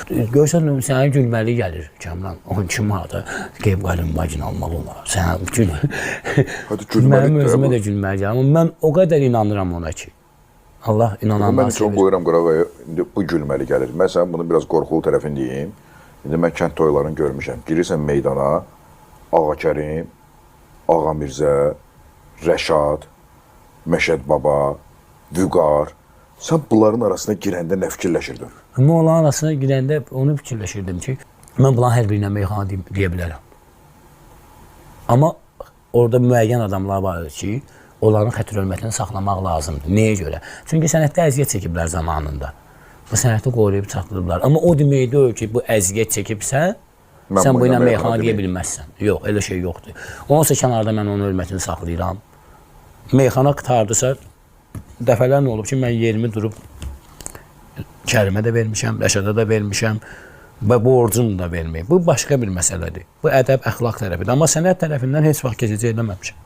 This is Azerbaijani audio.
Görsən sənə gülməli gəlir. Kamran 12 manata qeyb qalın bacın almaq olar. Sənə mənim özümə də gülməli gəlir. Amma mən o qədər inanıram ona ki. Allah inananlar sevir. Mən çox qoyuram Qravaya, indi bu gülməli gəlir. Mən sənə bunun biraz qorxulu tərəfini deyim. İndi mən kənd toylarını görmüşəm. Girirsən meydana, Ağakərim, Ağa Mirzə, Rəşad, Məşəd Baba, Vüqar. Sən bunların arasına girəndə nə fikirləşirdin? Mən onların arasına girəndə onu fikirləşirdim ki, mən bunların hər birinə meyxana deyə bilərəm. Amma orada müəyyən adamlar var ki, onların xətir-hörmətini saxlamaq lazımdır. Nəyə görə? Çünki sənətdə əziyyət çəkiblər zamanında. Bu sənəti qoruyub çatdırıblar. Amma o demək deyil ki, bu əziyyət çəkibsə, sən bu ilə meyxana deyə bilməzsən. Yox, elə şey yoxdur. Onsa kənarda mən onun hörmətini saxlayıram. Meyxana qurtardısa, dəfələr nə olub ki, mən yerimi durub Kərimə də vermişəm, Rəşada da vermişəm və borcunu da verməyim. Bu başqa bir məsələdir. Bu ədəb, əxlaq tərəfidir. Amma sənət tərəfindən heç vaxt keçəcək eləməmişəm.